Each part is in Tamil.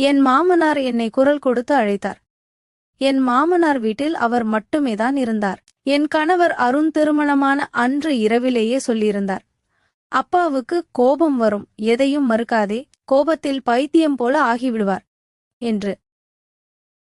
என் மாமனார் என்னை குரல் கொடுத்து அழைத்தார். என் மாமனார் வீட்டில் அவர் மட்டுமேதான் இருந்தார். என் கணவர் அருண் திருமணமான அன்று இரவிலேயே சொல்லியிருந்தார். அப்பாவுக்கு கோபம் வரும், எதையும் மறுக்காதே, கோபத்தில் பைத்தியம் போல ஆகிவிடுவார் என்று.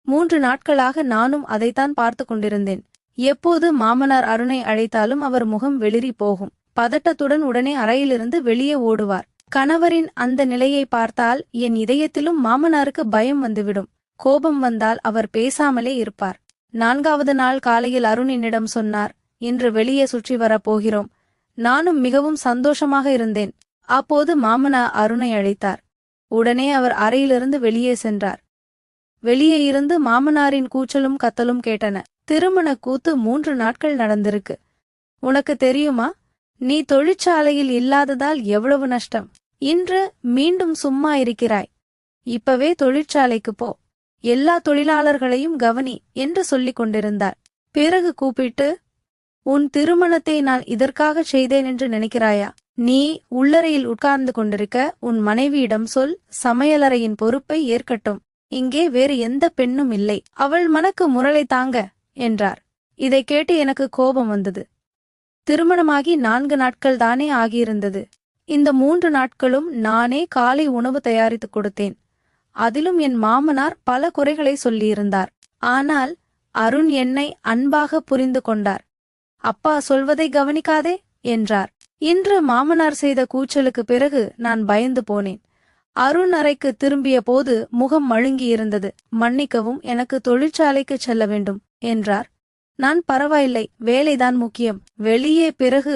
3 நாட்களாக நானும் அதைத்தான் பார்த்து கொண்டிருந்தேன். எப்போது மாமனார் அருணை அழைத்தாலும் அவர் முகம் வெளிரி போகும். பதட்டத்துடன் உடனே அறையிலிருந்து வெளியே ஓடுவார். கணவரின் அந்த நிலையை பார்த்தால் என் இதயத்திலும் மாமனாருக்கு பயம் வந்துவிடும். கோபம் வந்தால் அவர் பேசாமலே இருப்பார். 4வது நாள் காலையில் அருண் என்னிடம் சொன்னார், இன்று வெளியே சுற்றி வரப் போகிறோம். நானும் மிகவும் சந்தோஷமாக இருந்தேன். அப்போது மாமனார் அருணை அழைத்தார். உடனே அவர் அறையிலிருந்து வெளியே சென்றார். வெளியே இருந்து மாமனாரின் கூச்சலும் கத்தலும் கேட்டன. திருமண கூத்து 3 நாட்கள் நடந்திருக்கு. உனக்கு தெரியுமா, நீ தொழிற்சாலையில் இல்லாததால் எவ்வளவு நஷ்டம். இன்று மீண்டும் சும்மா இருக்கிறாய். இப்பவே தொழிற்சாலைக்கு போ, எல்லா தொழிலாளர்களையும் கவனி என்று சொல்லிக் கொண்டிருந்தார். பிறகு கூப்பிட்டு, உன் திருமணத்தை நான் இதற்காக செய்தேன் என்று நினைக்கிறாயா? நீ உள்ளறையில் உட்கார்ந்து கொண்டிருக்க உன் மனைவியிடம் சொல், சமையலறையின் பொறுப்பை ஏற்கட்டும். இங்கே வேறு எந்த பெண்ணும் இல்லை, அவள் மனக்கு முரளை தாங்க என்றார். இதை கேட்டு எனக்கு கோபம் வந்தது. திருமணமாகி 4 நாட்கள் தானே ஆகியிருந்தது. இந்த 3 நாட்களும் நானே காலை உணவு தயாரித்துக் கொடுத்தேன். அதிலும் என் மாமனார் பல குறைகளை சொல்லியிருந்தார். ஆனால் அருண் என்னை அன்பாக புரிந்து கொண்டார். அப்பா சொல்வதை கவனிக்காதே என்றார். இன்று மாமனார் செய்த கூச்சலுக்கு பிறகு நான் பயந்து போனேன். அருண் அறைக்கு திரும்பிய போது முகம் மழுங்கியிருந்தது. மன்னிக்கவும், எனக்கு தொழிற்சாலைக்கு செல்ல வேண்டும் என்றார். நான் பரவாயில்லை, வேலைதான் முக்கியம், வெளியே பிறகு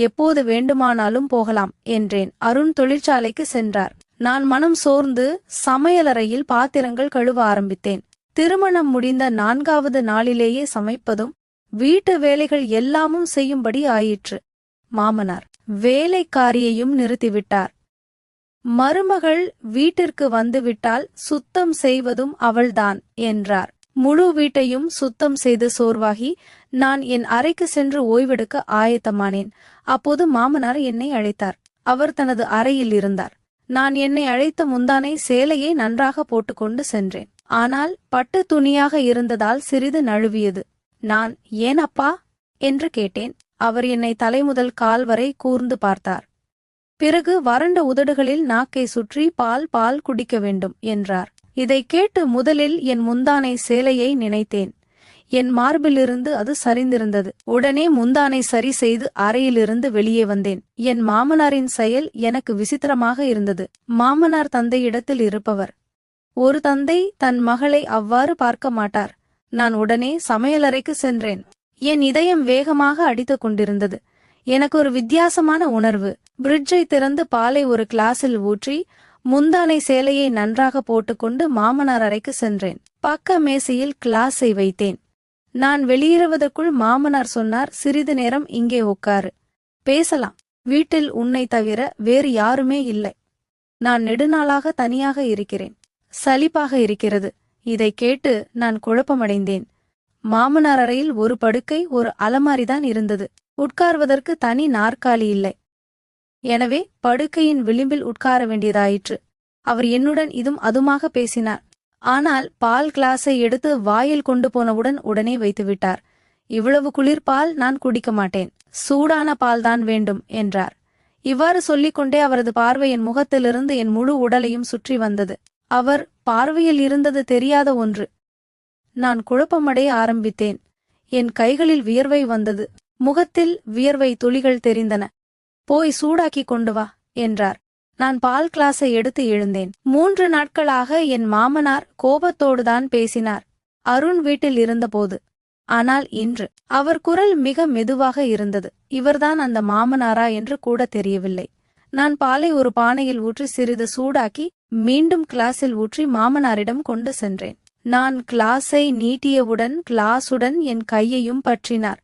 எப்போது வேண்டுமானாலும் போகலாம் என்றேன். அருண் தொழிற்சாலைக்கு சென்றார். நான் மனம் சோர்ந்து சமையலறையில் பாத்திரங்கள் கழுவ ஆரம்பித்தேன். திருமணம் முடிந்த 4வது நாளிலேயே சமைப்பதும் வீட்டு வேலைகள் எல்லாமும் செய்யும்படி ஆயிற்று. மாமனார் வேலைக்காரியையும் நிறுத்திவிட்டார். மருமகள் வீட்டிற்கு வந்துவிட்டால் சுத்தம் செய்வதும் அவள்தான் என்றார். முழு வீட்டையும் சுத்தம் செய்து சோர்வாகி நான் என் அறைக்கு சென்று ஓய்வெடுக்க ஆயத்தமானேன். அப்போது மாமனார் என்னை அழைத்தார். அவர் தனது அறையில் இருந்தார். நான் என்னை அழைத்த முந்தானை சேலையை நன்றாக போட்டுக்கொண்டு சென்றேன். ஆனால் பட்டு துணியாக இருந்ததால் சிறிது நழுவியது. நான், ஏன் அப்பா என்று கேட்டேன். அவர் என்னை தலைமுதல் கால் வரை கூர்ந்து பார்த்தார். பிறகு வறண்ட உதடுகளில் நாக்கை சுற்றி பால் குடிக்க வேண்டும் என்றார். இதை கேட்டு முதலில் என் முந்தானை சேலையை நினைத்தேன். என் மார்பிலிருந்து அது சரிந்திருந்தது. உடனே முந்தானை சரி செய்து அறையிலிருந்து வெளியே வந்தேன். என் மாமனாரின் செயல் எனக்கு விசித்திரமாக இருந்தது. மாமனார் தந்தையிடத்தில் இருப்பவர். ஒரு தந்தை தன் மகளை அவ்வாறு பார்க்க மாட்டார். நான் உடனே சமையலறைக்கு சென்றேன். என் இதயம் வேகமாக அடித்துக் கொண்டிருந்தது. எனக்கு ஒரு வித்தியாசமான உணர்வு. பிரிட்ஜை திறந்து பாலை ஒரு கிளாஸில் ஊற்றி முந்தானை சேலையை நன்றாக போட்டுக்கொண்டு மாமனார் அறைக்கு சென்றேன். பக்க மேசையில் கிளாஸை வைத்தேன். நான் வெளியேறுவதற்குள் மாமனார் சொன்னார், சிறிது நேரம் இங்கே உட்காரு, பேசலாம். வீட்டில் உன்னை தவிர வேறு யாருமே இல்லை. நான் நெடுநாளாக தனியாக இருக்கிறேன், சலிப்பாக இருக்கிறது. இதை கேட்டு நான் குழப்பமடைந்தேன். மாமனார் அறையில் ஒரு படுக்கை, ஒரு அலமாரிதான் இருந்தது. உட்கார்வதற்கு தனி நாற்காலி இல்லை. எனவே படுக்கையின் விளிம்பில் உட்கார வேண்டியதாயிற்று. அவர் என்னுடன் இதும் அதுமாக பேசினார். ஆனால் பால் கிளாஸை எடுத்து வாயில் கொண்டு போனவுடன் உடனே வைத்துவிட்டார். இவ்வளவு குளிர்பால் நான் குடிக்க மாட்டேன், சூடான பால்தான் வேண்டும் என்றார். இவ்வாறு சொல்லிக்கொண்டே அவரது பார்வை என் முகத்திலிருந்து என் முழு உடலையும் சுற்றி வந்தது. அவர் பார்வையில் இருந்தது தெரியாத ஒன்று. நான் குழப்பமடைய ஆரம்பித்தேன். என் கைகளில் வியர்வை வந்தது. முகத்தில் வியர்வை துளிகள் தெரிந்தன. போய் சூடாக்கி கொண்டு வா என்றார். நான் பால் கிளாஸை எடுத்து எழுந்தேன். 3 நாட்களாக என் மாமனார் கோபத்தோடுதான் பேசினார், அருண் வீட்டில் இருந்தபோது. ஆனால் இன்று அவர் குரல் மிக மெதுவாக இருந்தது. இவர்தான் அந்த மாமனாரா என்று கூட தெரியவில்லை. நான் பாலை ஒரு பானையில் ஊற்றி சிறிது சூடாக்கி மீண்டும் கிளாஸில் ஊற்றி மாமனாரிடம் கொண்டு சென்றேன். நான் கிளாஸை நீட்டியவுடன் கிளாஸுடன் என் கையையும் பற்றினார்.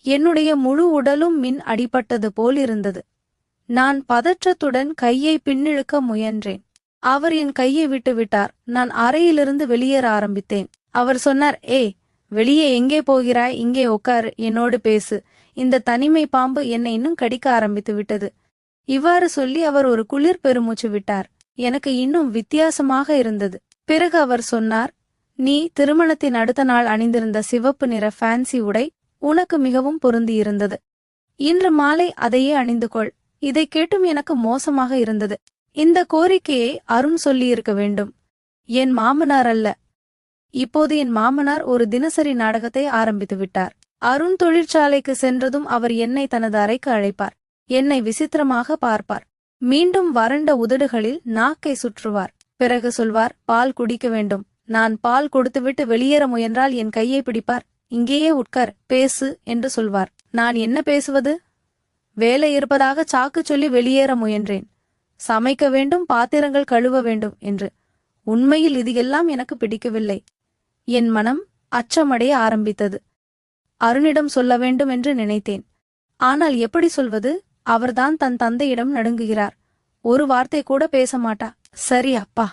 என்னுடைய முழு உடலும் மின் அடிபட்டது போலிருந்தது. நான் பதற்றத்துடன் கையை பின்னிழுக்க முயன்றேன். அவர் என் கையை விட்டுவிட்டார். நான் அறையிலிருந்து வெளியேற ஆரம்பித்தேன். அவர் சொன்னார், வெளியே எங்கே போகிறாய்? இங்கே உட்காரு, என்னோடு பேசு. இந்த தனிமை பாம்பு என்னை இன்னும் கடிக்க ஆரம்பித்து விட்டது. இவ்வாறு சொல்லி அவர் ஒரு குளிர் பெருமூச்சு விட்டார். எனக்கு இன்னும் வித்தியாசமாக இருந்தது. பிறகு அவர் சொன்னார், நீ திருமணத்தின் அடுத்த நாள் அணிந்திருந்த சிவப்பு நிற ஃபேன்சி உடை உனக்கு மிகவும் பொருந்தியிருந்தது. இன்று மாலை அதையே அணிந்து கொள். இதை கேட்டும் எனக்கு மோசமாக இருந்தது. இந்த கோரிக்கையை அருண் சொல்லியிருக்க வேண்டும், என் மாமனார் அல்ல. இப்போது என் மாமனார் ஒரு தினசரி நாடகத்தை ஆரம்பித்து விட்டார். அருண் தொழிற்சாலைக்கு சென்றதும் அவர் என்னை தனது அறைக்கு அழைப்பார். என்னை விசித்திரமாக பார்ப்பார். மீண்டும் வறண்ட உதடுகளில் நாக்கை சுற்றுவார். பிறகு சொல்வார், பால் குடிக்க வேண்டும். நான் பால் கொடுத்துவிட்டு வெளியேற முயன்றால் என் கையை பிடிப்பார். இங்கேயே உட்கார், பேசு என்று சொல்வார். நான் என்ன பேசுவது? வேலை இருப்பதாக சாக்கு சொல்லி வெளியேற முயன்றேன். சமைக்க வேண்டும், பாத்திரங்கள் கழுவ வேண்டும் என்று. உண்மையில் இது எல்லாம் எனக்கு பிடிக்கவில்லை. என் மனம் அச்சமடைய ஆரம்பித்தது. அருணிடம் சொல்ல வேண்டும் என்று நினைத்தேன். ஆனால் எப்படி சொல்வது? அவர்தான் தன் தந்தையிடம் நடுங்குகிறார். ஒரு வார்த்தை கூட பேச மாட்டா. சரி அப்பா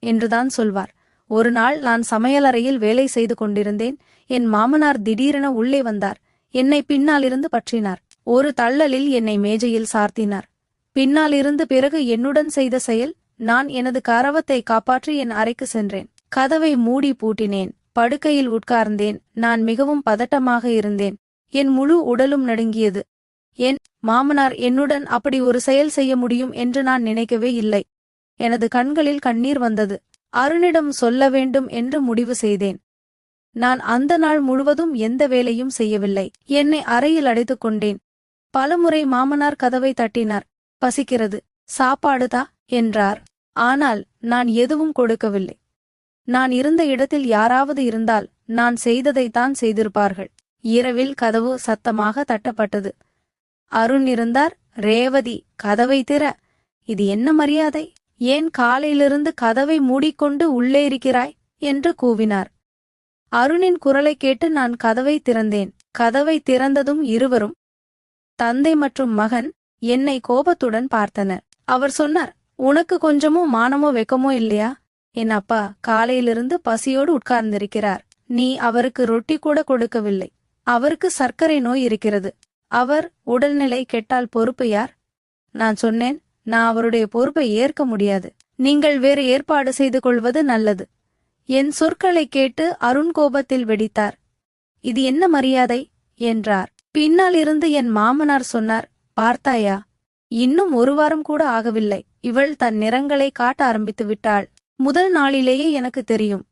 என்றுதான் சொல்வார். ஒரு நாள் நான் சமையலறையில் வேலை செய்து கொண்டிருந்தேன். என் மாமனார் திடீரென உள்ளே வந்தார். என்னை பின்னாலிருந்து பற்றினார். ஒரு தள்ளலில் என்னை மேஜையில் சார்த்தினார். பின்னாலிருந்து பிறகு என்னுடன் செய்த செயல், நான் எனது கரவத்தை காப்பாற்றி என் அறைக்கு சென்றேன். கதவை மூடி பூட்டினேன். படுக்கையில் உட்கார்ந்தேன். நான் மிகவும் பதட்டமாக இருந்தேன். என் முழு உடலும் நடுங்கியது. என் மாமனார் என்னுடன் அப்படி ஒரு செயல் செய்ய முடியும் என்று நான் நினைக்கவே இல்லை. எனது கண்களில் கண்ணீர் வந்தது. அருணிடம் சொல்ல வேண்டும் என்று முடிவு செய்தேன். நான் அந்த நாள் முழுவதும் எந்த வேலையும் செய்யவில்லை. என்னை அறையில் அடைத்துக் கொண்டேன். பலமுறை மாமனார் கதவை தட்டினார். பசிக்கிறது, சாப்பாடுதா என்றார். ஆனால் நான் எதுவும் கொடுக்கவில்லை. நான் இருந்த இடத்தில் யாராவது இருந்தால் நான் செய்ததைத்தான் செய்திருப்பார்கள். இரவில் கதவு சத்தமாக தட்டப்பட்டது. அருண் இருந்தார். ரேவதி, கதவை திற. இது என்ன மரியாதை? ஏன் காலையிலிருந்து கதவை மூடிக்கொண்டு உள்ளே இருக்கிறாய் என்று கூவினார். அருணின் குரலை கேட்டு நான் கதவை திறந்தேன். கதவை திறந்ததும் இருவரும், தந்தை மற்றும் மகன், என்னை கோபத்துடன் பார்த்தனர். அவர் சொன்னார், உனக்கு கொஞ்சமோ மானமோ வெக்கமோ இல்லையா? என் அப்பா காலையிலிருந்து பசியோடு உட்கார்ந்திருக்கிறார். நீ அவருக்கு ரொட்டி கூட கொடுக்கவில்லை. அவருக்கு சர்க்கரை நோய் இருக்கிறது. அவர் உடல்நிலை கெட்டால் பொறுப்பு யார்? நான் சொன்னேன், நான் அவருடைய பொறுப்பை ஏற்க முடியாது. நீங்கள் வேறு ஏற்பாடு செய்து கொள்வது நல்லது. என் சொற்களை கேட்டு அருண் கோபத்தில் வெடித்தார். இது என்ன மரியாதை என்றார். பின்னால் இருந்து என் மாமனார் சொன்னார், பார்த்தாயா, இன்னும் ஒரு வாரம் கூட ஆகவில்லை. இவள் தன் நிறங்களை காட்ட ஆரம்பித்து விட்டாள். முதல் நாளிலேயே எனக்கு தெரியும்.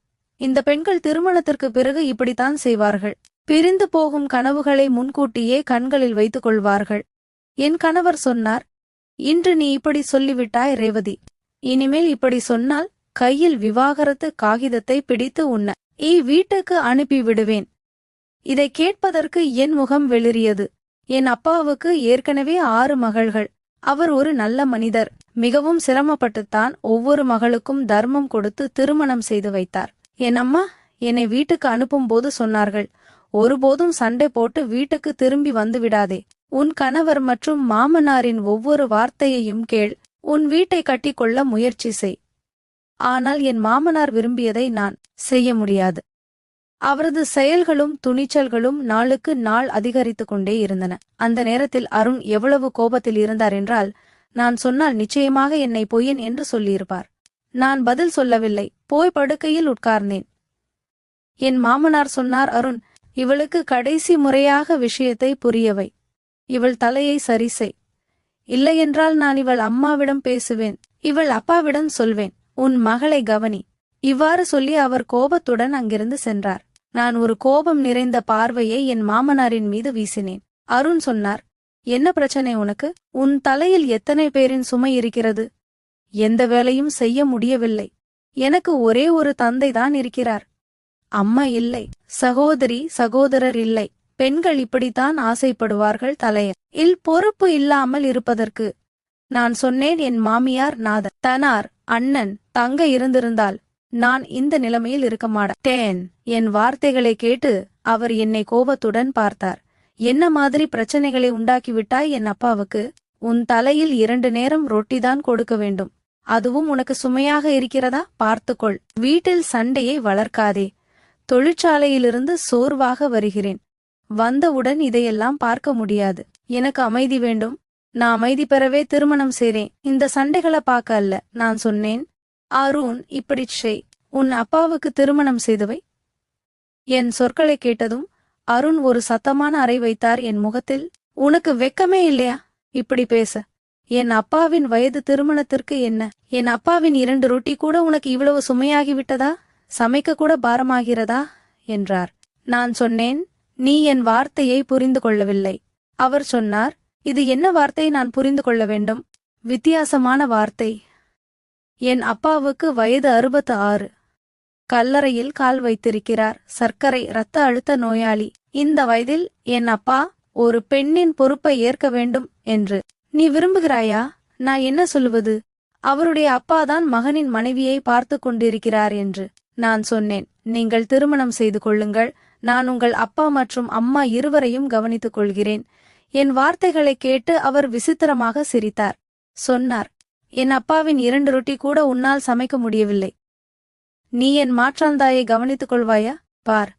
இந்த பெண்கள் திருமணத்திற்கு பிறகு இப்படித்தான் செய்வார்கள். பிரிந்து போகும் கனவுகளை முன்கூட்டியே கண்களில் வைத்துக் கொள்வார்கள். என் கணவர் சொன்னார், இன்று நீ இப்படி சொல்லிவிட்டாய் ரேவதி. இனிமேல் இப்படி சொன்னால் கையில் விவாகரத்து காகிதத்தை பிடித்து உன்னை வீட்டுக்கு அனுப்பி விடுவேன். இதை கேட்பதற்கு என் முகம் வெளிரியது. என் அப்பாவுக்கு ஏற்கனவே 6 மகள்கள். அவர் ஒரு நல்ல மனிதர். மிகவும் சிரமப்பட்டுத்தான் ஒவ்வொரு மகளுக்கும் தர்மம் கொடுத்து திருமணம் செய்து வைத்தார். என் அம்மா என்னை வீட்டுக்கு அனுப்பும் போது சொன்னார்கள், ஒருபோதும் சண்டை போட்டு வீட்டுக்கு திரும்பி வந்து விடாதே. உன் கணவர் மற்றும் மாமனாரின் ஒவ்வொரு வார்த்தையையும் கேள். உன் வீட்டை கட்டிக்கொள்ள முயற்சி செய். ஆனால் என் மாமனார் விரும்பியதை நான் செய்ய முடியாது. அவரது செயல்களும் துணிச்சல்களும் நாளுக்கு நாள் அதிகரித்துக் கொண்டே இருந்தன. அந்த நேரத்தில் அருண் எவ்வளவு கோபத்தில் இருந்தார் என்றால், நான் சொன்னால் நிச்சயமாக என்னை பொய்யன் என்று சொல்லியிருப்பார். நான் பதில் சொல்லவில்லை. போய் படுக்கையில் உட்கார்ந்தேன். என் மாமனார் சொன்னார், அருண், இவளுக்கு கடைசி முறையாக விஷயத்தை புரியவை. இவள் தலையை சரிசெய். இல்லையென்றால் நான் இவள் அம்மாவிடம் பேசுவேன். இவள் அப்பாவிடம் சொல்வேன். உன் மகளை கவனி. இவ்வாறு சொல்லி அவர் கோபத்துடன் அங்கிருந்து சென்றார். நான் ஒரு கோபம் நிறைந்த பார்வையை என் மாமனாரின் மீது வீசினேன். அருண் சொன்னார், என்ன பிரச்சனை உனக்கு? உன் தலையில் எத்தனை பேரின் சுமை இருக்கிறது? எந்த வேலையும் செய்ய முடியவில்லை. எனக்கு ஒரே ஒரு தந்தைதான் இருக்கிறார். அம்மா இல்லை, சகோதரி சகோதரர் இல்லை. பெண்கள் இப்படித்தான் ஆசைப்படுவார்கள் தலையில் பொறுப்பு இல்லாமல் இருப்பதற்கு. நான் சொன்னேன், என் மாமியார் நாதன், தனார், அண்ணன், தங்க இருந்திருந்தால் நான் இந்த நிலைமையில் இருக்க மாட்டேன். என் வார்த்தைகளை கேட்டு அவர் என்னை கோபத்துடன் பார்த்தார். என்ன மாதிரி பிரச்சனைகளை உண்டாக்கிவிட்டாய் என் அப்பாவுக்கு? உன் தலையில் 2 நேரம் ரொட்டிதான் கொடுக்க வேண்டும். அதுவும் உனக்கு சுமையாக இருக்கிறதா? பார்த்துக்கொள். வீட்டில் சண்டையை வளர்க்காதே. தொழிற்சாலையிலிருந்து சோர்வாக வருகிறேன். வந்தவுடன் இதையெல்லாம் பார்க்க முடியாது. எனக்கு அமைதி வேண்டும். நான் அமைதி பெறவே திருமணம் செய்றேன். இந்த சண்டைகளை பார்க்க அல்ல. நான் சொன்னேன், அருண், இப்படி செய். உன் அப்பாவுக்கு திருமணம் செய்து வை. என் சொற்களை கேட்டதும் அருண் ஒரு சத்தமான அறை வைத்தார் என் முகத்தில். உனக்கு வெக்கமே இல்லையா இப்படி பேச? என் அப்பாவின் வயது திருமணத்திற்கு என்ன? என் அப்பாவின் 2 ரொட்டி கூட உனக்கு இவ்வளவு சுமையாகிவிட்டதா? சமைக்க கூட பாரமாகிறதா என்றார். நான் சொன்னேன், நீ என் வார்த்தையை புரிந்து கொள்ளவில்லை. அவர் சொன்னார், இது என்ன வார்த்தை நான் புரிந்து கொள்ள வேண்டும்? வித்தியாசமான வார்த்தை. என் அப்பாவுக்கு வயது 66. கல்லறையில் கால் வைத்திருக்கிறார். சர்க்கரை இரத்த அழுத்த நோயாளி. இந்த வயதில் என் அப்பா ஒரு பெண்ணின் பொறுப்பை ஏற்க வேண்டும் என்று நீ விரும்புகிறாயா? நான் என்ன சொல்லுவது? அவருடைய அப்பாதான் மகனின் மனைவியை பார்த்து கொண்டிருக்கிறார் என்று. நான் சொன்னேன், நீங்கள் திருமணம் செய்து கொள்ளுங்கள். நான் உங்கள் அப்பா மற்றும் அம்மா இருவரையும் கவனித்துக் கொள்கிறேன். என் வார்த்தைகளை கேட்டு அவர் விசித்திரமாக சிரித்தார். சொன்னார், என் அப்பாவின் 2 ரொட்டி கூட உன்னால் சமைக்க முடியவில்லை. நீ என் மாற்றாந்தாயை கவனித்துக் கொள்வாயா? பார்,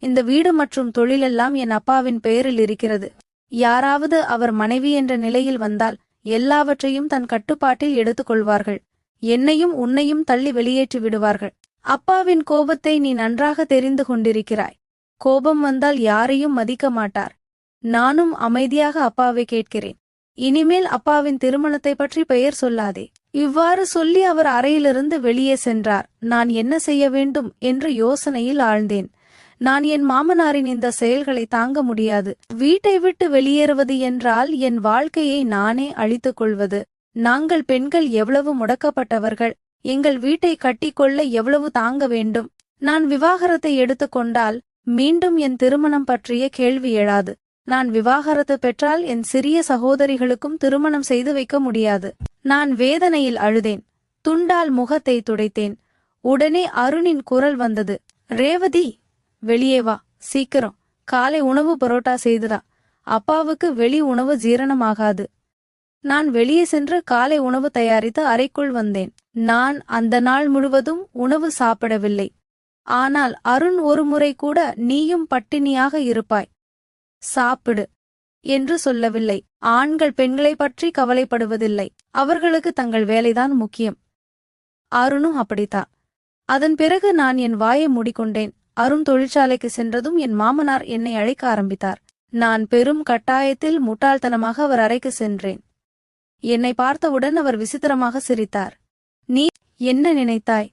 இந்த வீடு மற்றும் தொழிலெல்லாம் என் அப்பாவின் பெயரில் இருக்கிறது. யாராவது அவர் மனைவி என்ற நிலையில் வந்தால் எல்லாவற்றையும் தன் கட்டுப்பாட்டில் எடுத்துக் கொள்வார்கள். என்னையும் உன்னையும் தள்ளி வெளியேற்றி விடுவார்கள். அப்பாவின் கோபத்தை நீ நன்றாக தெரிந்து கொண்டிருக்கிறாய். கோபம் வந்தால் யாரையும் மதிக்க மாட்டார். நானும் அமைதியாக அப்பாவை கேட்கிறேன். இனிமேல் அப்பாவின் திருமணத்தை பற்றி பெயர் சொல்லாதே. இவ்வாறு சொல்லி அவர் அறையிலிருந்து வெளியே சென்றார். நான் என்ன செய்ய வேண்டும் என்று யோசனையில் ஆழ்ந்தேன். நான் என் மாமனாரின் இந்த செயல்களை தாங்க முடியாது. வீட்டை விட்டு வெளியேறுவது என்றால் என் வாழ்க்கையை நானே அழித்துக் கொள்வது. நாங்கள் பெண்கள் எவ்வளவு முடக்கப்பட்டவர்கள். எங்கள் வீட்டை கட்டிக்கொள்ள எவ்வளவு தாங்க வேண்டும். நான் விவாகரத்தை எடுத்துக்கொண்டால் மீண்டும் என் திருமணம் பற்றிய கேள்வி எழாது. நான் விவாகரத்து பெற்றால் என் சிறிய சகோதரிகளுக்கும் திருமணம் செய்து வைக்க முடியாது. நான் வேதனையில் அழுதேன். துண்டால் முகத்தை துடைத்தேன். உடனே அருணின் குரல் வந்தது. ரேவதி, வெளியே வா, சீக்கிரம். காலை உணவு பரோட்டா செய்துதா. அப்பாவுக்கு வெளி உணவு ஜீரணமாகாது. நான் வெளியே சென்று காலை உணவு தயாரித்து அறைக்குள் வந்தேன். நான் அந்த நாள் முழுவதும் உணவு சாப்பிடவில்லை. ஆனால் அருண் ஒரு முறை கூட நீயும் பட்டினியாக இருப்பாய், சாப்பிடு என்று சொல்லவில்லை. ஆண்கள் பெண்களை பற்றி கவலைப்படுவதில்லை. அவர்களுக்கு தங்கள் வேலைதான் முக்கியம். அருணும் அப்படித்தான். அதன் பிறகு நான் என் வாயை மூடிக்கொண்டேன். அருண் தொழிற்சாலைக்கு சென்றதும் என் மாமனார் என்னை அழைக்க ஆரம்பித்தார். நான் பெரும் கட்டாயத்தில் முட்டாள்தனமாக அவர் அறைக்கு சென்றேன். என்னை பார்த்தவுடன் அவர் விசித்திரமாக சிரித்தார். நீ என்ன நினைத்தாய்?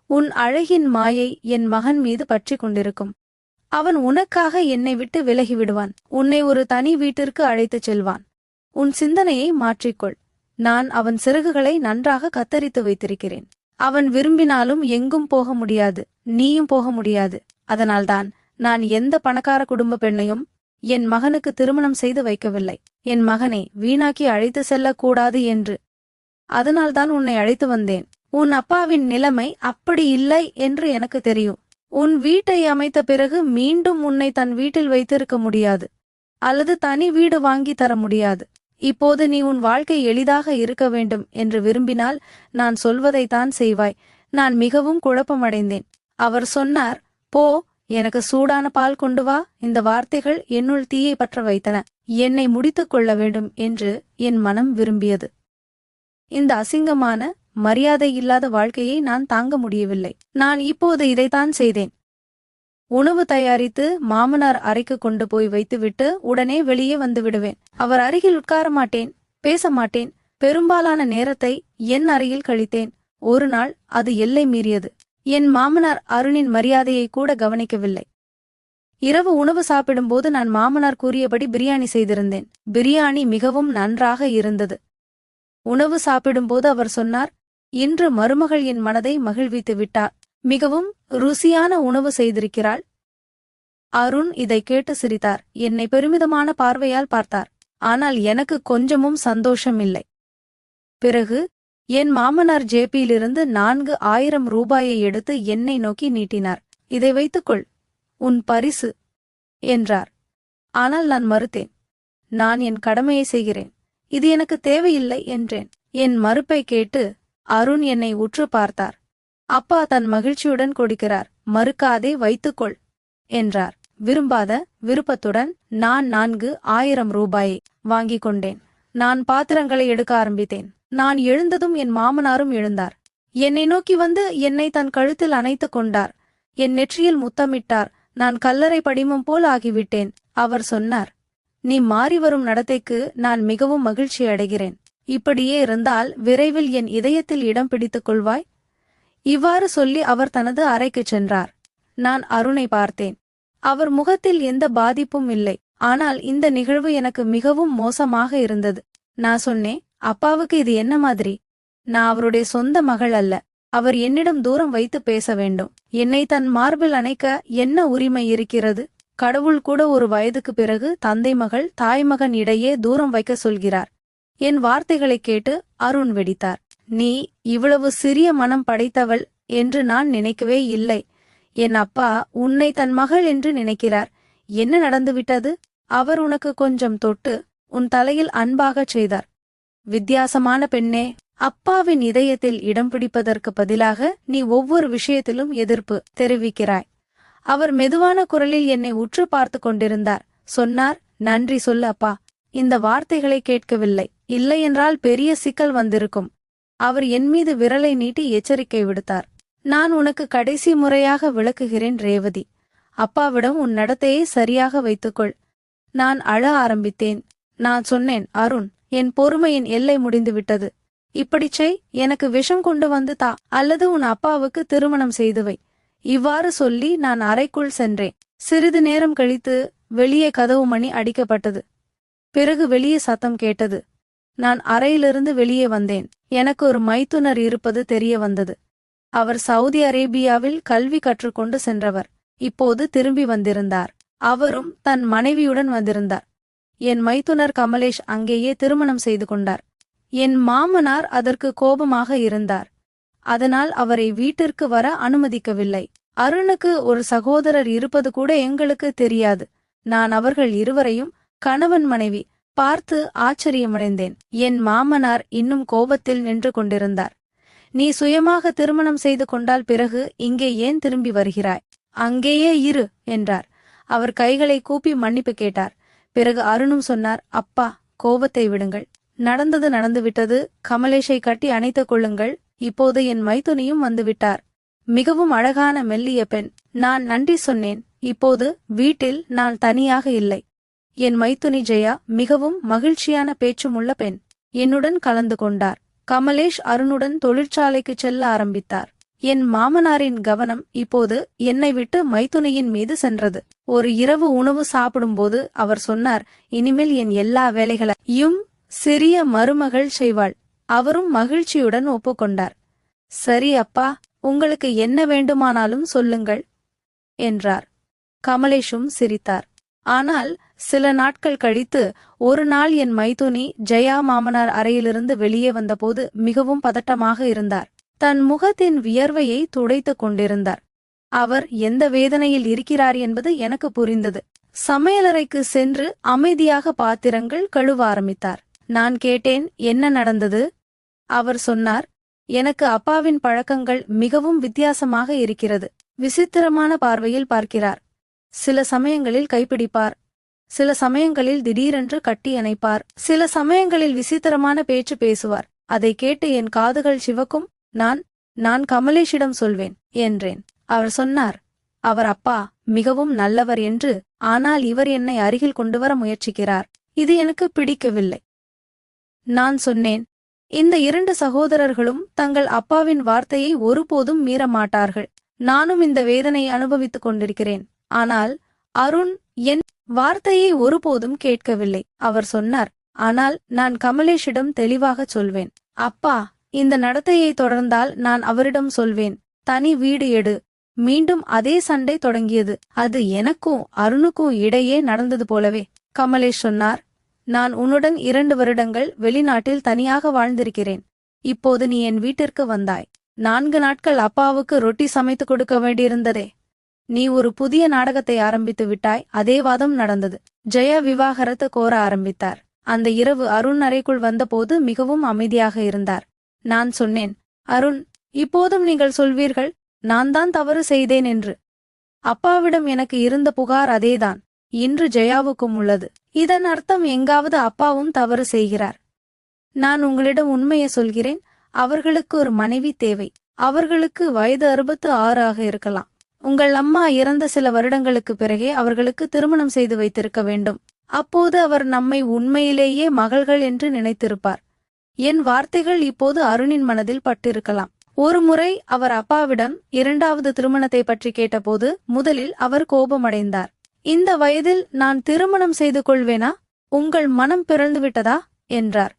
உன் அழகின் மாயை என் மகன் மீது பற்றி கொண்டிருக்கும். அவன் உனக்காக என்னை விட்டு விலகிவிடுவான். உன்னை ஒரு தனி வீட்டிற்கு அழைத்துச் செல்வான். உன் சிந்தனையை மாற்றிக்கொள். நான் அவன் சிறகுகளை நன்றாக கத்தரித்து வைத்திருக்கிறேன். அவன் விரும்பினாலும் எங்கும் போக முடியாது. நீயும் போக முடியாது. அதனால்தான் நான் எந்த பணக்கார குடும்ப பெண்ணையும் என் மகனுக்கு திருமணம் செய்து வைக்கவில்லை. என் மகனை வீணாக்கி அழைத்து செல்லக்கூடாது என்று. அதனால்தான் உன்னை அழைத்து வந்தேன். உன் அப்பாவின் நிலைமை அப்படி இல்லை என்று எனக்கு தெரியும். உன் வீட்டை அமைத்த பிறகு மீண்டும் உன்னை தன் வீட்டில் வைத்திருக்க முடியாது. அல்லது தனி வீடு வாங்கி தர முடியாது. இப்போது நீ உன் வாழ்க்கை எளிதாக இருக்க வேண்டும் என்று விரும்பினால் நான் சொல்வதைத்தான் செய்வாய். நான் மிகவும் குழப்பமடைந்தேன். அவர் சொன்னார், போ, எனக்கு சூடான பால் கொண்டு வா. இந்த வார்த்தைகள் என்னுள் தீயை பற்ற வைத்தன. என்னை முடித்துக் கொள்ள வேண்டும் என்று என் மனம் விரும்பியது. இந்த அசிங்கமான மரியாதை இல்லாத வாழ்க்கையை நான் தாங்க முடியவில்லை. நான் இப்போது இதைத்தான் செய்தேன். உணவு தயாரித்து மாமனார் அறைக்கு கொண்டு போய் வைத்துவிட்டு உடனே வெளியே வந்து விடுவேன். அவர் அருகில் உட்கார மாட்டேன், பேச மாட்டேன். பெரும்பாலான நேரத்தை என் அறையில் கழித்தேன். ஒரு நாள் அது எல்லை மீறியது. என் மாமனார் அருணின் மரியாதையை கூட கவனிக்கவில்லை. இரவு உணவு சாப்பிடும்போது நான் மாமனார் கூறியபடி பிரியாணி செய்திருந்தேன். பிரியாணி மிகவும் நன்றாக இருந்தது. உணவு சாப்பிடும்போது அவர் சொன்னார், இன்று மருமகள் என் மனதை மகிழ்வித்து விட்டார். மிகவும் ருசியான உணவு செய்திருக்கிறாள். அருண் இதை கேட்டு சிரித்தார். என்னை பெருமிதமான பார்வையால் பார்த்தார். ஆனால் எனக்கு கொஞ்சமும் சந்தோஷம் இல்லை. பிறகு என் மாமனார் ஜேபியிலிருந்து 4000 ரூபாயை எடுத்து என்னை நோக்கி நீட்டினார். இதை வைத்துக்கொள், உன் பரிசு என்றார். ஆனால் நான் மறுத்தேன். நான் என் கடமையை செய்கிறேன். இது எனக்கு தேவையில்லை என்றேன். என் மறுப்பை கேட்டு அருண் என்னை உற்று பார்த்தார். அப்பா தன் மகிழ்ச்சியுடன் கொடுக்கிறார், மறுக்காதே, வைத்துக்கொள் என்றார். விரும்பாத விருப்பத்துடன் நான் 4000 ரூபாயை வாங்கிக் கொண்டேன். நான் பாத்திரங்களை எடுக்க ஆரம்பித்தேன். நான் எழுந்ததும் என் மாமனாரும் எழுந்தார். என்னை நோக்கி வந்து என்னை தன் கழுத்தில் அணைத்துக் கொண்டார். என் நெற்றியில் முத்தமிட்டார். நான் கல்லறை படிமம் போல் ஆகிவிட்டேன். அவர் சொன்னார், நீ மாறி வரும் நடத்தைக்கு நான் மிகவும் மகிழ்ச்சி அடைகிறேன். இப்படியே இருந்தால் விரைவில் என் இதயத்தில் இடம் பிடித்துக் கொள்வாய். இவ்வாறு சொல்லி அவர் தனது அறைக்குச் சென்றார். நான் அருணை பார்த்தேன். அவர் முகத்தில் எந்த பாதிப்பும் இல்லை. ஆனால் இந்த நிகழ்வு எனக்கு மிகவும் மோசமாக இருந்தது. நான் சொன்னேன், அப்பாவுக்கு இது என்ன மாதிரி? நான் அவருடைய சொந்த மகள் அல்ல. அவர் என்னிடம் தூரம் வைத்து பேச வேண்டும். என்னை தன் மார்பில் அணைக்க என்ன உரிமை இருக்கிறது? கடவுள் கூட ஒரு வயதுக்கு பிறகு தந்தை மகள் தாய்மகன் இடையே தூரம் வைக்க சொல்கிறார். என் வார்த்தைகளைக் கேட்டு அருண் வெடித்தார். நீ இவ்வளவு சிறிய மனம் படைத்தவள் என்று நான் நினைக்கவே இல்லை. என் அப்பா உன்னை தன் மகள் என்று நினைக்கிறார். என்ன நடந்துவிட்டது? அவர் உனக்கு கொஞ்சம் தொட்டு உன் தலையில் அன்பாகச் செய்தார். வித்தியாசமான பெண்ணே, அப்பாவின் இதயத்தில் இடம் பிடிப்பதற்கு பதிலாக நீ ஒவ்வொரு விஷயத்திலும் எதிர்ப்பு தெரிவிக்கிறாய். அவர் மெதுவான குரலில் என்னை உற்று பார்த்து கொண்டிருந்தார். சொன்னார், நன்றி சொல்லு அப்பா. இந்த வார்த்தைகளை கேட்கவில்லை. இல்லையென்றால் பெரிய சிக்கல் வந்திருக்கும். அவர் என் மீது விரலை நீட்டி எச்சரிக்கை விடுத்தார். நான் உனக்கு கடைசி முறையாக விளக்குகிறேன் ரேவதி. அப்பாவிடம் உன் நடத்தையை சரியாக வைத்துக்கொள். நான் அழ ஆரம்பித்தேன். நான் சொன்னேன், அருண், என் பொறுமையின் எல்லை முடிந்துவிட்டது. இப்படிச் செய், எனக்கு விஷம் கொண்டு வந்து தா, அல்லது உன் அப்பாவுக்கு திருமணம் செய்து வை. இவ்வாறு சொல்லி நான் அறைக்குள் சென்றேன். சிறிது நேரம் கழித்து வெளியே கதவு மணி அடிக்கப்பட்டது. பிறகு வெளியே சத்தம் கேட்டது. நான் அறையிலிருந்து வெளியே வந்தேன். எனக்கு ஒரு மைத்துனர் இருப்பது தெரிய வந்தது. அவர் சவுதி அரேபியாவில் கல்வி கற்றுக்கொண்டு சென்றவர். இப்போது திரும்பி வந்திருந்தார். அவரும் தன் மனைவியுடன் வந்திருந்தார். என் மைத்துனர் கமலேஷ் அங்கேயே திருமணம் செய்து கொண்டார். என் மாமனார் அதற்கு கோபமாக இருந்தார். அதனால் அவரை வீட்டிற்கு வர அனுமதிக்கவில்லை. அருணுக்கு ஒரு சகோதரர் இருப்பது கூட எங்களுக்கு தெரியாது. நான் அவர்கள் இருவரையும் கணவன் மனைவி பார்த்து ஆச்சரியமடைந்தேன். என் மாமனார் இன்னும் கோபத்தில் நின்று கொண்டிருந்தார். நீ சுயமாக திருமணம் செய்து கொண்டால் பிறகு இங்கே ஏன் திரும்பி வருகிறாய்? அங்கேயே இரு என்றார். அவர் கைகளை கூப்பி மன்னிப்பு கேட்டார். பிறகு அருணும் சொன்னார், அப்பா, கோபத்தை விடுங்கள். நடந்தது நடந்துவிட்டது. கமலேஷை கட்டி அணைத்துக் கொள்ளுங்கள். இப்போது என் மைத்துனியும் வந்துவிட்டார். மிகவும் அழகான மெல்லிய பெண். நான் நன்றி சொன்னேன். இப்போது வீட்டில் நான் தனியாக இல்லை. என் மைத்துனி ஜெயா மிகவும் மகிழ்ச்சியான பேச்சுமுள்ள பெண். என்னுடன் கலந்து கொண்டார். கமலேஷ் அருணுடன் தொழிற்சாலைக்கு செல்ல ஆரம்பித்தார். என் மாமனாரின் கவனம் இப்போது என்னை விட்டு மைத்துனியின் மீது சென்றது. ஒரு இரவு உணவு சாப்பிடும்போது அவர் சொன்னார், இனிமேல் என் எல்லா வேலைகளையும் சிறிய மருமகள் செய்வாள். அவரும் மகிழ்ச்சியுடன் ஒப்புக்கொண்டார். சரி அப்பா, உங்களுக்கு என்ன வேண்டுமானாலும் சொல்லுங்கள் என்றார். கமலேஷும் சிரித்தார். ஆனால் சில நாட்கள் கழித்து ஒரு நாள் என் மைத்துனி ஜெயா மாமனார் அறையிலிருந்து வெளியே வந்தபோது மிகவும் பதட்டமாக இருந்தார். தன் முகத்தின் வியர்வையை துடைத்துக் கொண்டிருந்தார். அவர் எந்த வேதனையில் இருக்கிறார் என்பது எனக்கு புரிந்தது. சமையலறைக்கு சென்று அமைதியாக பாத்திரங்கள் கழுவ ஆரம்பித்தார். நான் கேட்டேன், என்ன நடந்தது? அவர் சொன்னார், எனக்கு அப்பாவின் பழக்கங்கள் மிகவும் வித்தியாசமாக இருக்கிறது. விசித்திரமான பார்வையில் பார்க்கிறார். சில சமயங்களில் கைப்பிடிப்பார். சில சமயங்களில் திடீரென்று கட்டி அணைப்பார். சில சமயங்களில் விசித்திரமான பேச்சு பேசுவார். அதை கேட்டு என் காதுகள் சிவக்கும். நான் கமலேஷிடம் சொல்வேன் என்றேன். அவர் சொன்னார், அவர் அப்பா மிகவும் நல்லவர் என்று. ஆனால் இவர் என்னை அருகில் கொண்டுவர முயற்சிக்கிறார். இது எனக்கு பிடிக்கவில்லை. நான் சொன்னேன், இந்த 2 சகோதரர்களும் தங்கள் அப்பாவின் வார்த்தையை ஒருபோதும் மீற மாட்டார்கள். நானும் இந்த வேதனையை அனுபவித்துக் கொண்டிருக்கிறேன். ஆனால் அருண் என் வார்த்தையை ஒருபோதும் கேட்கவில்லை. அவர் சொன்னார், ஆனால் நான் கமலேஷிடம் தெளிவாகச் சொல்வேன். அப்பா, இந்த நடத்தையை தொடர்ந்தால் நான் அவரிடம் சொல்வேன், தனி வீடு எடு. மீண்டும் அதே சண்டை தொடங்கியது. அது எனக்கும் அருணுக்கும் இடையே நடந்தது போலவே. கமலேஷ் சொன்னார், நான் உன்னுடன் 2 வருடங்கள் வெளிநாட்டில் தனியாக வாழ்ந்திருக்கிறேன். இப்போது நீ என் வீட்டிற்கு வந்தாய். 4 நாட்கள் அப்பாவுக்கு ரொட்டி சமைத்து கொடுக்க வேண்டியிருந்ததே. நீ ஒரு புதிய நாடகத்தை ஆரம்பித்து விட்டாய். அதே வாதம் நடந்தது. ஜெயா விவாகரத்து கோர ஆரம்பித்தார். அந்த இரவு அருண் அறைக்குள் வந்தபோது மிகவும் அமைதியாக இருந்தார். நான் சொன்னேன், அருண், இப்போதும் நீங்கள் சொல்வீர்கள் நான் தான் தவறு செய்தேன் என்று. அப்பாவிடம் எனக்கு இருந்த புகார் அதேதான் இன்று ஜெயாவுக்கும் உள்ளது. இதன் அர்த்தம் எங்காவது அப்பாவும் தவறு செய்கிறார். நான் உங்களிடம் உண்மையை சொல்கிறேன். அவர்களுக்கு ஒரு மனைவி தேவை. அவர்களுக்கு வயது 66 ஆக இருக்கலாம். உங்கள் அம்மா இறந்த சில வருடங்களுக்கு பிறகே அவர்களுக்கு திருமணம் செய்து வைத்திருக்க வேண்டும். அப்போது அவர் நம்மை உண்மையிலேயே மகள்கள் என்று நினைத்திருப்பார். என் வார்த்தைகள் இப்போது அருணின் மனதில் பட்டிருக்கலாம். ஒருமுறை அவர் அப்பாவிடம் 2வது திருமணத்தை பற்றி கேட்டபோது முதலில் அவர் கோபமடைந்தார். இந்த வயதில் நான் திருமணம் செய்து கொள்வேனா? உங்கள் மனம் பிறழ்ந்து விட்டதா என்றார்.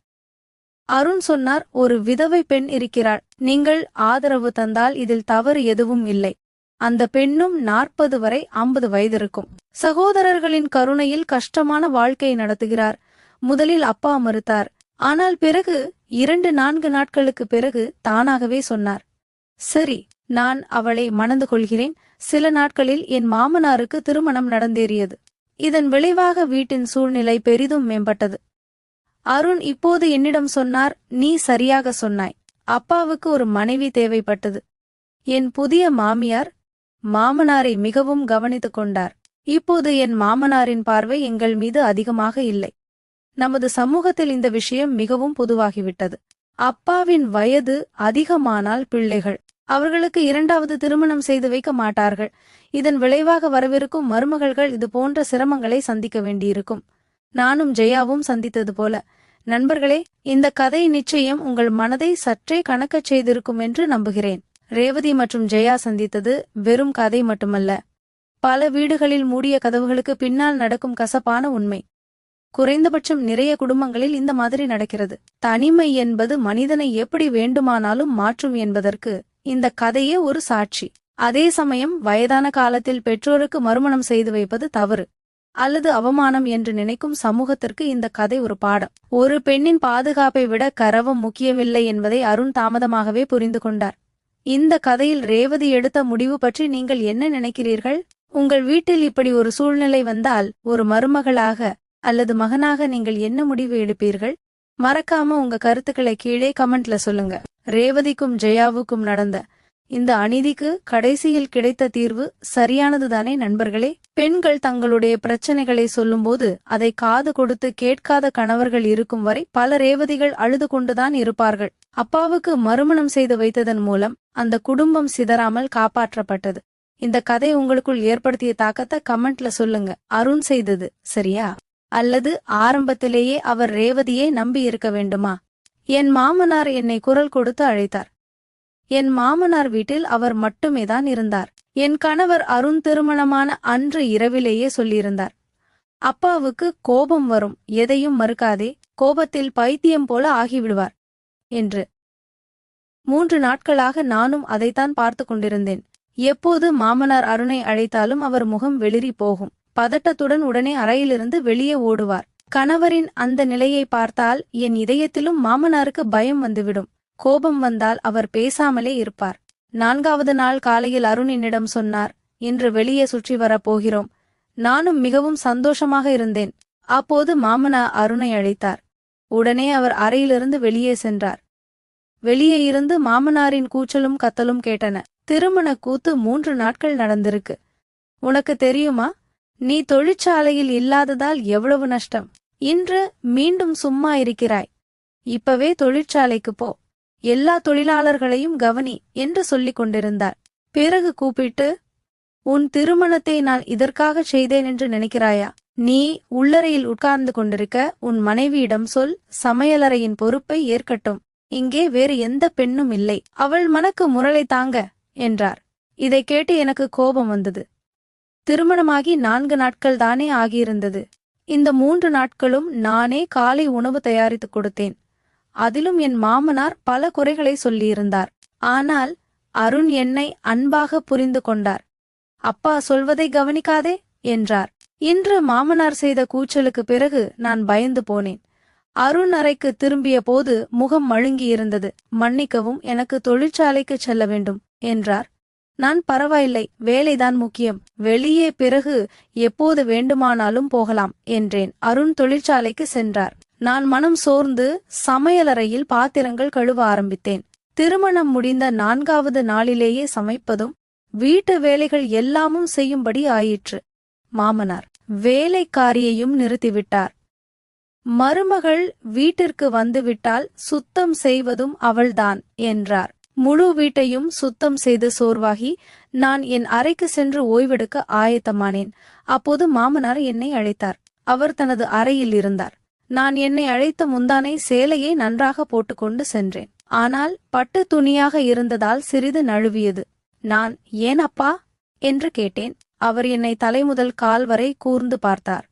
அருண் சொன்னார், ஒரு விதவை பெண் இருக்கிறாள். நீங்கள் ஆதரவு தந்தால் இதில் தவறு எதுவும் இல்லை. அந்த பெண்ணும் 40 வரை 50 வயதிருக்கும். சகோதரர்களின் கருணையில் கஷ்டமான வாழ்க்கையை நடத்துகிறார். முதலில் அப்பா மறுத்தார். ஆனால் பிறகு 2-4 நாட்களுக்கு பிறகு தானாகவே சொன்னார், சரி, நான் அவளை மணந்து கொள்கிறேன். சில நாட்களில் என் மாமனாருக்கு திருமணம் நடந்தேறியது. இதன் விளைவாக வீட்டின் சூழ்நிலை பெரிதும் மேம்பட்டது. அருண் இப்போது என்னிடம் சொன்னார், நீ சரியாக சொன்னாய். அப்பாவுக்கு ஒரு மனைவி தேவைப்பட்டது. என் புதிய மாமியார் மாமனாரை மிகவும் கவனித்துக் கொண்டார். இப்போது என் மாமனாரின் பார்வை எங்கள் மீது அதிகமாக இல்லை. நமது சமூகத்தில் இந்த விஷயம் மிகவும் பொதுவாகிவிட்டது. அப்பாவின் வயது அதிகமானால் பிள்ளைகள் அவர்களுக்கு 2வது திருமணம் செய்து வைக்க மாட்டார்கள். இதன் விளைவாக வரவிருக்கும் மருமகள்கள் இது போன்ற சிரமங்களை சந்திக்க வேண்டியிருக்கும். நானும் ஜெயாவும் சந்தித்தது போல. நண்பர்களே, இந்த கதை நிச்சயம் உங்கள் மனதை சற்றே கணக்கச் செய்திருக்கும் என்று நம்புகிறேன். ரேவதி மற்றும் ஜெயா சந்தித்தது வெறும் கதை மட்டுமல்ல, பல வீடுகளில் மூடிய கதவுகளுக்கு பின்னால் நடக்கும் கசப்பான உண்மை. குறைந்தபட்சம் நிறைய குடும்பங்களில் இந்த மாதிரி நடக்கிறது. தனிமை என்பது மனிதனை எப்படி வேண்டுமானாலும் மாற்றும் என்பதற்கு இந்த கதையே ஒரு சாட்சி. அதே சமயம் வயதான காலத்தில் பெற்றோருக்கு மறுமணம் செய்து வைப்பது தவறு அல்லது அவமானம் என்று நினைக்கும் சமூகத்திற்கு இந்த கதை ஒரு பாடம். ஒரு பெண்ணின் பாதுகாப்பை விட கரவம் முக்கியமில்லை என்பதை அருண் தாமதமாகவே புரிந்து கொண்டார். இந்த கதையில் ரேவதி எடுத்த முடிவு பற்றி நீங்கள் என்ன நினைக்கிறீர்கள்? உங்கள் வீட்டில் இப்படி ஒரு சூழ்நிலை வந்தால் ஒரு மருமகளாக அல்லது மகனாக நீங்கள் என்ன முடிவு எடுப்பீர்கள்? மறக்காம உங்க கருத்துக்களை கீழே கமெண்ட்ல சொல்லுங்க. ரேவதிக்கும் ஜெயாவுக்கும் நடந்த இந்த அநீதிக்கு கடைசியில் கிடைத்த தீர்வு சரியானதுதானே நண்பர்களே? பெண்கள் தங்களுடைய பிரச்சனைகளை சொல்லும்போது அதை காது கொடுத்து கேட்காத கணவர்கள் இருக்கும் வரை பல ரேவதிகள் அழுது கொண்டுதான் இருப்பார்கள். அப்பாவுக்கு மறுமணம் செய்து வைத்ததன் மூலம் அந்த குடும்பம் சிதறாமல் காப்பாற்றப்பட்டது. இந்த கதை உங்களுக்குள் ஏற்படுத்திய தாக்கத்தை கமெண்ட்ல சொல்லுங்க. அருண் செய்தது சரியா? அல்லது ஆரம்பத்திலேயே அவர் ரேவதியை நம்பி இருக்க வேண்டுமா? என் மாமனார் என்னை குரல் கொடுத்து அழைத்தார். என் மாமனார் வீட்டில் அவர் மட்டுமேதான் இருந்தார். என் கணவர் அருண் திருமணமான அன்று இரவிலேயே சொல்லியிருந்தார், அப்பாவுக்கு கோபம் வரும், எதையும் மறுக்காதே, கோபத்தில் பைத்தியம் போல ஆகிவிடுவார் என்று. 3 நாட்களாக நானும் அதைத்தான் பார்த்து கொண்டிருந்தேன். எப்போது மாமனார் அருணை அழைத்தாலும் அவர் முகம் வெளிரி போகும். பதட்டத்துடன் உடனே அறையிலிருந்து வெளியே ஓடுவார். கணவரின் அந்த நிலையை பார்த்தால் என் இதயத்திலும் மாமனாருக்கு பயம் வந்துவிடும். கோபம் வந்தால் அவர் பேசாமலே இருப்பார். 4வது நாள் காலையில் அருண் என்னிடம் சொன்னார், இன்று வெளியே சுற்றி வரப் போகிறோம். நானும் மிகவும் சந்தோஷமாக இருந்தேன். அப்போது மாமனார் அருணை அழைத்தார். உடனே அவர் அறையிலிருந்து வெளியே சென்றார். வெளியே இருந்து மாமனாரின் கூச்சலும் கத்தலும் கேட்டன. திருமண கூத்து 3 நாட்கள் நடந்திருக்கு. உனக்கு தெரியுமா, நீ தொழிற்சாலையில் இல்லாததால் எவ்வளவு நஷ்டம். இன்று மீண்டும் சும்மா இருக்கிறாய். இப்பவே தொழிற்சாலைக்கு போ, எல்லா தொழிலாளர்களையும் கவனி என்று சொல்லிக் கொண்டிருந்தார். பிறகு கூப்பிட்டு, உன் திருமணத்தை நான் இதற்காக செய்தேன் என்று நினைக்கிறாயா? நீ உள்ளறையில் உட்கார்ந்து கொண்டிருக்க உன் மனைவியிடம் சொல், சமையலறையின் பொறுப்பை ஏற்கட்டும். இங்கே வேறு எந்த பெண்ணும் இல்லை. அவள் மனக்கு முரளை தாங்க என்றார். இதை கேட்டு எனக்கு கோபம் வந்தது. திருமணமாகி 4 நாட்கள் தானே ஆகியிருந்தது. இந்த 3 நாட்களும் நானே காலை உணவு தயாரித்துக் கொடுத்தேன். அதிலும் என் மாமனார் பல குறைகளை சொல்லியிருந்தார். ஆனால் அருண் என்னை அன்பாக புரிந்து கொண்டார். அப்பா சொல்வதை கவனிக்காதே என்றார். இன்று மாமனார் செய்த கூச்சலுக்கு பிறகு நான் பயந்து போனேன். அருண் அறைக்கு திரும்பிய போது முகம் மழுங்கியிருந்தது. மன்னிக்கவும், எனக்கு தொழிற்சாலைக்கு செல்ல வேண்டும் என்றார். நான் பரவாயில்லை, வேலைதான் முக்கியம், வெளியே பிறகு எப்போது வேண்டுமானாலும் போகலாம் என்றேன். அருண் தொழிற்சாலைக்கு சென்றார். நான் மனம் சோர்ந்து சமையலறையில் பாத்திரங்கள் கழுவ ஆரம்பித்தேன். திருமணம் முடிந்த 4வது நாளிலேயே சமைப்பதும் வீட்டு வேலைகள் எல்லாமும் செய்யும்படி ஆயிற்று. மாமனார் வேலைக்காரியையும் நிறுத்திவிட்டார். மருமகள் வீட்டிற்கு வந்துவிட்டால் சுத்தம் செய்வதும் அவள்தான் என்றார். முழு வீட்டையும் சுத்தம் செய்து சோர்வாகி நான் என் அறைக்கு சென்று ஓய்வெடுக்க ஆயத்தமானேன். அப்போது மாமனார் என்னை அழைத்தார். அவர் தனது அறையில் இருந்தார். நான் என்னை அழைத்த முந்தானை சேலையை நன்றாக போட்டுக்கொண்டு சென்றேன். ஆனால் பட்டு துணியாக இருந்ததால் சிறிது நழுவியது. நான், ஏன் அப்பா என்று கேட்டேன். அவர் என்னை தலைமுதல் கால் வரை கூர்ந்து பார்த்தார்.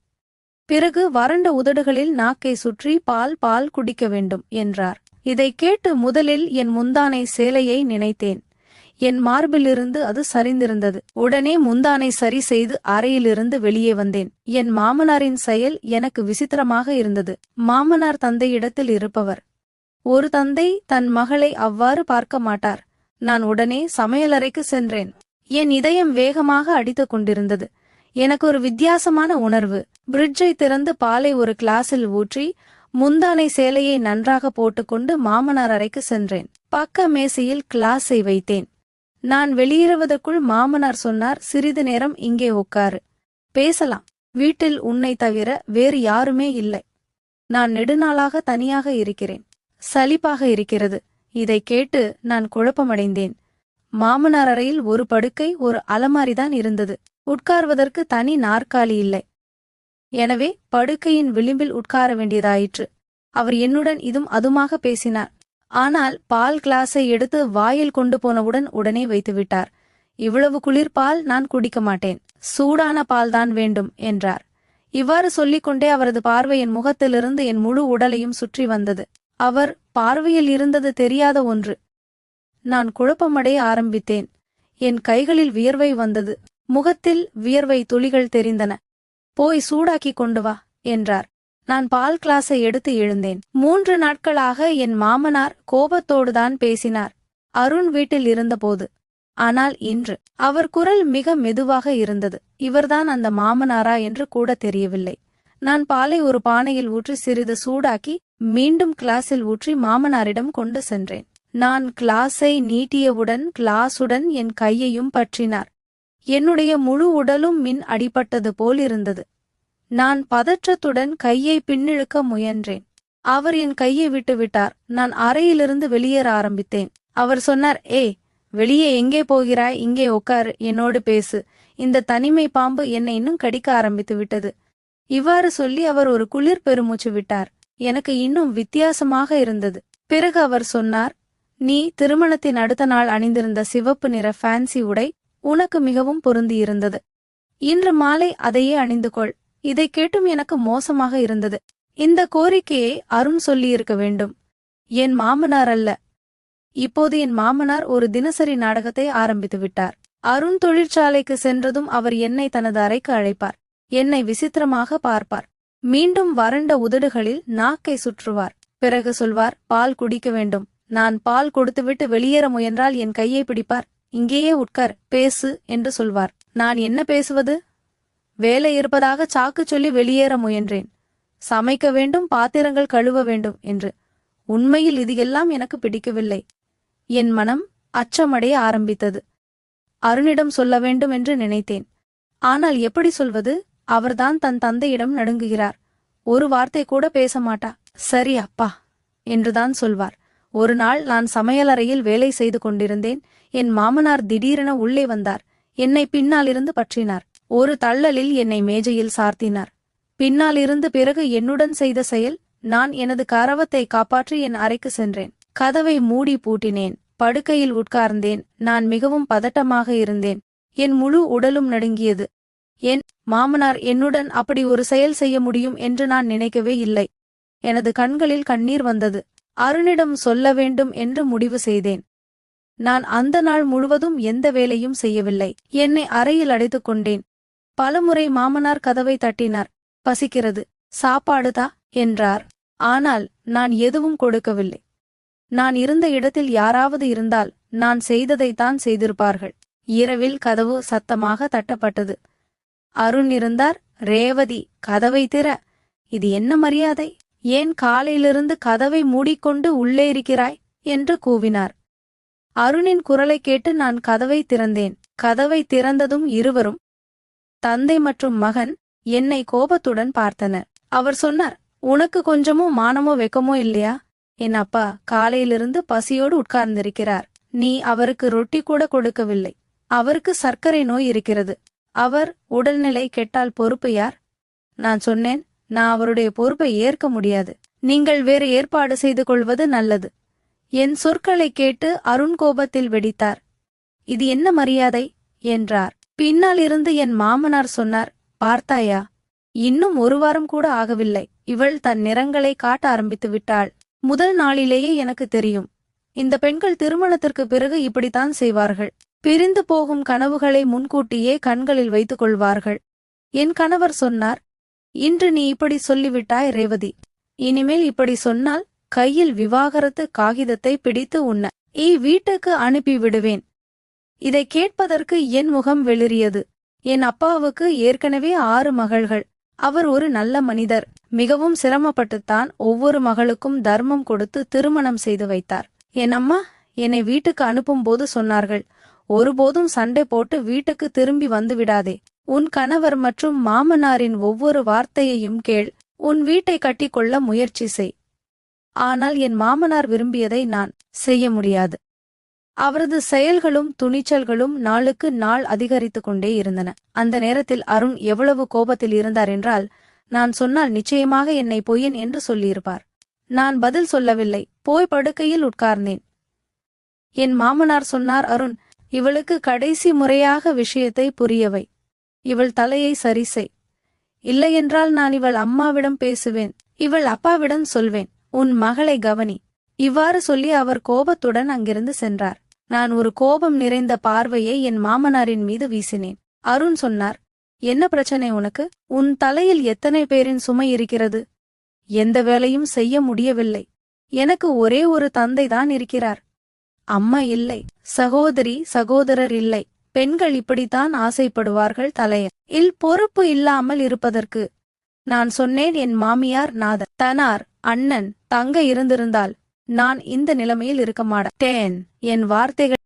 பிறகு வறண்ட உதடுகளில் நாக்கை சுற்றி பால் குடிக்க வேண்டும் என்றார். இதை கேட்டு முதலில் என் முந்தானை சேலையை நினைத்தேன். என் மார்பிலிருந்து அது சரிந்திருந்தது. உடனே முந்தானை சரி செய்து அறையிலிருந்து வெளியே வந்தேன். என் மாமனாரின் செயல் எனக்கு விசித்திரமாக இருந்தது. மாமனார் தந்தையிடத்தில் இருப்பவர். ஒரு தந்தை தன் மகளை அவ்வாறு பார்க்க மாட்டார். நான் உடனே சமையலறைக்கு சென்றேன். என் இதயம் வேகமாக அடித்துக் கொண்டிருந்தது. எனக்கு ஒரு வித்தியாசமான உணர்வு. பிரிட்ஜை திறந்து பாலை ஒரு கிளாஸில் ஊற்றி முந்தானை சேலையை நன்றாக போட்டுக்கொண்டு மாமனார் அறைக்கு சென்றேன். பக்க மேசையில் கிளாஸை வைத்தேன். நான் வெளியேறுவதற்குள் மாமனார் சொன்னார், சிறிது நேரம் இங்கே உட்காரு, பேசலாம். வீட்டில் உன்னை தவிர வேறு யாருமே இல்லை. நான் நெடுநாளாக தனியாக இருக்கிறேன். சலிப்பாக இருக்கிறது. இதை கேட்டு நான் குழப்பமடைந்தேன். மாமனார் அறையில் ஒரு படுக்கை, ஒரு அலமாரிதான் இருந்தது. உட்கார்வதற்கு தனி நாற்காலி இல்லை. எனவே படுக்கையின் விளிம்பில் உட்கார வேண்டியதாயிற்று. அவர் என்னுடன் இதும் அதுமாக பேசினார். ஆனால் பால் கிளாஸை எடுத்து வாயில் கொண்டு போனவுடன் உடனே வைத்துவிட்டார். இவ்வளவு குளிர்பால் நான் குடிக்க மாட்டேன், சூடான பால்தான் வேண்டும் என்றார். இவ்வாறு சொல்லிக்கொண்டே அவரது பார்வை என் முகத்திலிருந்து என் முழு உடலையும் சுற்றி வந்தது. அவர் பார்வையில் இருந்தது தெரியாத ஒன்று. நான் குழப்பமடைய ஆரம்பித்தேன். என் கைகளில் வியர்வை வந்தது. முகத்தில் வியர்வை துளிகள் தெரிந்தன. போய் சூடாக்கி கொண்டு வா என்றார். நான் பால் கிளாஸை எடுத்து எழுந்தேன். 3 நாட்களாக என் மாமனார் கோபத்தோடுதான் பேசினார், அருண் வீட்டில் இருந்தபோது. ஆனால் இன்று அவர் குரல் மிக மெதுவாக இருந்தது. இவர்தான் அந்த மாமனாரா என்று கூட தெரியவில்லை. நான் பாலை ஒரு பானையில் ஊற்றி சிறிது சூடாக்கி மீண்டும் கிளாஸில் ஊற்றி மாமனாரிடம் கொண்டு சென்றேன். நான் கிளாஸை நீட்டியவுடன் கிளாஸுடன் என் கையையும் பற்றினார். என்னுடைய முழு உடலும் மின் அடிபட்டது போலிருந்தது. நான் பதற்றத்துடன் கையை பின்னிழுக்க முயன்றேன். அவர் என் கையை விட்டுவிட்டார். நான் அறையிலிருந்து வெளியேற ஆரம்பித்தேன். அவர் சொன்னார், வெளியே எங்கே போகிறாய்? இங்கே உட்காரு, என்னோடு பேசு. இந்த தனிமை பாம்பு என்னை இன்னும் கடிக்க ஆரம்பித்து விட்டது. இவ்வாறு சொல்லி அவர் ஒரு குளிர் பெருமூச்சு விட்டார். எனக்கு இன்னும் வித்தியாசமாக இருந்தது. பிறகு அவர் சொன்னார், நீ திருமணத்தின் அடுத்த நாள் அணிந்திருந்த சிவப்பு நிற ஃபேன்சி உடை உனக்கு மிகவும் பொருந்தியிருந்தது. இன்று மாலை அதையே அணிந்து கொள். இதை கேட்டும் எனக்கு மோசமாக இருந்தது. இந்த கோரிக்கையை அருண் சொல்லியிருக்க வேண்டும், என் மாமனார் அல்ல. இப்போது என் மாமனார் ஒரு தினசரி நாடகத்தை ஆரம்பித்து விட்டார். அருண் தொழிற்சாலைக்கு சென்றதும் அவர் என்னை தனது அறைக்கு அழைப்பார். என்னை விசித்திரமாக பார்ப்பார். மீண்டும் வறண்ட உதடுகளில் நாக்கை சுற்றுவார். பிறகு சொல்வார், பால் குடிக்க வேண்டும். நான் பால் கொடுத்துவிட்டு வெளியேற முயன்றால் என் கையை பிடிப்பார். இங்கேயே உட்கார், பேசு என்று சொல்வார். நான் என்ன பேசுவது? வேலை இருப்பதாக சாக்கு சொல்லி வெளியேற முயன்றேன். சமைக்க வேண்டும், பாத்திரங்கள் கழுவ வேண்டும் என்று. உண்மையில் இது எல்லாம் எனக்கு பிடிக்கவில்லை. என் மனம் அச்சமடைய ஆரம்பித்தது. அருணிடம் சொல்ல வேண்டும் என்று நினைத்தேன். ஆனால் எப்படி சொல்வது? அவர்தான் தன் தந்தையிடம் நடுங்குகிறார். ஒரு வார்த்தை கூட பேச மாட்டா. சரி அப்பா என்றுதான் சொல்வார். ஒரு நாள் நான் சமையலறையில் வேலை செய்து கொண்டிருந்தேன். என் மாமனார் திடீரென உள்ளே வந்தார். என்னை பின்னாலிருந்து பற்றினார். ஒரு தள்ளலில் என்னை மேஜையில் சார்த்தினார். பின்னாலிருந்து பிறகு என்னுடன் செய்த செயல், நான் எனது கரவத்தை காப்பாற்றி என் அறைக்கு சென்றேன். கதவை மூடி பூட்டினேன். படுக்கையில் உட்கார்ந்தேன். நான் மிகவும் பதட்டமாக இருந்தேன். என் முழு உடலும் நடுங்கியது. என் மாமனார் என்னுடன் அப்படி ஒரு செயல் செய்ய முடியும் என்று நான் நினைக்கவே இல்லை. எனது கண்களில் கண்ணீர் வந்தது. அருணிடம் சொல்ல வேண்டும் என்று முடிவு செய்தேன். நான் அந்த நாள் முழுவதும் எந்த வேலையும் செய்யவில்லை. என்னை அறையில் அடைத்துக் கொண்டேன். பலமுறை மாமனார் கதவை தட்டினார். பசிக்கிறது, சாப்பாடுதா என்றார். ஆனால் நான் எதுவும் கொடுக்கவில்லை. நான் இருந்த இடத்தில் யாராவது இருந்தால் நான் செய்ததைத்தான் செய்திருப்பார்கள். இரவில் கதவு சத்தமாக தட்டப்பட்டது. அருண் இருந்தார். ரேவதி, கதவை திற. இது என்ன மரியாதை? ஏன் காலையிலிருந்து கதவை மூடிக்கொண்டு உள்ளே இருக்கிறாய் என்று கூவினார். அருணின் குரலை கேட்டு நான் கதவை திறந்தேன். கதவை திறந்ததும் இருவரும், தந்தை மற்றும் மகன், என்னை கோபத்துடன் பார்த்தனர். அவர் சொன்னார், உனக்கு கொஞ்சமோ மானமோ வெக்கமோ இல்லையா? என் அப்பா காலையிலிருந்து பசியோடு உட்கார்ந்திருக்கிறார். நீ அவருக்கு ரொட்டி கூட கொடுக்கவில்லை. அவருக்கு சர்க்கரை நோய் இருக்கிறது. அவர் உடல்நிலை கெட்டால் பொறுப்பு யார்? நான் சொன்னேன், நான் அவருடைய பொறுப்பை ஏற்க முடியாது. நீங்கள் வேறு ஏற்பாடு செய்து கொள்வது நல்லது. என் சொற்களை கேட்டு அருண் கோபத்தில் வெடித்தார். இது என்ன மரியாதை என்றார். பின்னால் இருந்து என் மாமனார் சொன்னார், பார்த்தாயா, இன்னும் 1 வாரம் கூட ஆகவில்லை, இவள் தன் நிறங்களை காட்ட ஆரம்பித்து விட்டாள். முதல் நாளிலேயே எனக்கு தெரியும், இந்த பெண்கள் திருமணத்திற்கு பிறகு இப்படித்தான் செய்வார்கள். பிரிந்து போகும் கனவுகளை முன்கூட்டியே கண்களில் வைத்துக் கொள்வார்கள். என் கணவர் சொன்னார், இன்று நீ இப்படி சொல்லிவிட்டாய் ரேவதி. இனிமேல் இப்படி சொன்னால் கையில் விவாகரத்து காகிதத்தை பிடித்து உன்னை வீட்டுக்கு அனுப்பி விடுவேன். இதை கேட்பதற்கு என் முகம் வெளிரியது. என் அப்பாவுக்கு ஏற்கனவே 6 மகள்கள். அவர் ஒரு நல்ல மனிதர். மிகவும் சிரமப்பட்டுத்தான் ஒவ்வொரு மகளுக்கும் தர்மம் கொடுத்து திருமணம் செய்து வைத்தார். என் அம்மா என்னை வீட்டுக்கு அனுப்பும் போது சொன்னார்கள், ஒருபோதும் சண்டை போட்டு வீட்டுக்கு திரும்பி வந்து விடாதே. உன் கணவர் மற்றும் மாமனாரின் ஒவ்வொரு வார்த்தையையும் கேள். உன் வீட்டை கட்டிக்கொள்ள முயற்சி செய். ஆனால் என் மாமனார் விரும்பியதை நான் செய்ய முடியாது. அவரது செயல்களும் துணிச்சல்களும் நாளுக்கு நாள் அதிகரித்துக் கொண்டே இருந்தன. அந்த நேரத்தில் அருண் எவ்வளவு கோபத்தில் இருந்தார் என்றால், நான் சொன்னால் நிச்சயமாக என்னை பொய்யன் என்று சொல்லியிருப்பார். நான் பதில் சொல்லவில்லை. போய் படுக்கையில் உட்கார்ந்தேன். என் மாமனார் சொன்னார், அருண், இவளுக்கு கடைசி முறையாக விஷயத்தை புரியவை. இவள் தலையை சரிசெய். இல்லையென்றால் நான் இவள் அம்மாவிடம் பேசுவேன். இவள் அப்பாவிடம் சொல்வேன். உன் மகளை கவனி. இவ்வாறு சொல்லி அவர் கோபத்துடன் அங்கிருந்து சென்றார். நான் ஒரு கோபம் நிறைந்த பார்வையை என் மாமனாரின் மீது வீசினேன். அருண் சொன்னார், என்ன பிரச்சனை உனக்கு? உன் தலையில் எத்தனை பேரின் சுமை இருக்கிறது? எந்த வேலையும் செய்ய முடியவில்லை. எனக்கு ஒரே ஒரு தந்தைதான் இருக்கிறார். அம்மா இல்லை, சகோதரி சகோதரர் இல்லை. பெண்கள் இப்படித்தான் ஆசைப்படுவார்கள் தலையில் பொறுப்பு இல்லாமல் இருப்பதற்கு. நான் சொன்னேன், என் மாமியார் நாதன் தனார் அண்ணன் தங்க இருந்திருந்தால் நான் இந்த நிலைமையில் இருக்க மாட்டேன். என் வார்த்தைகள்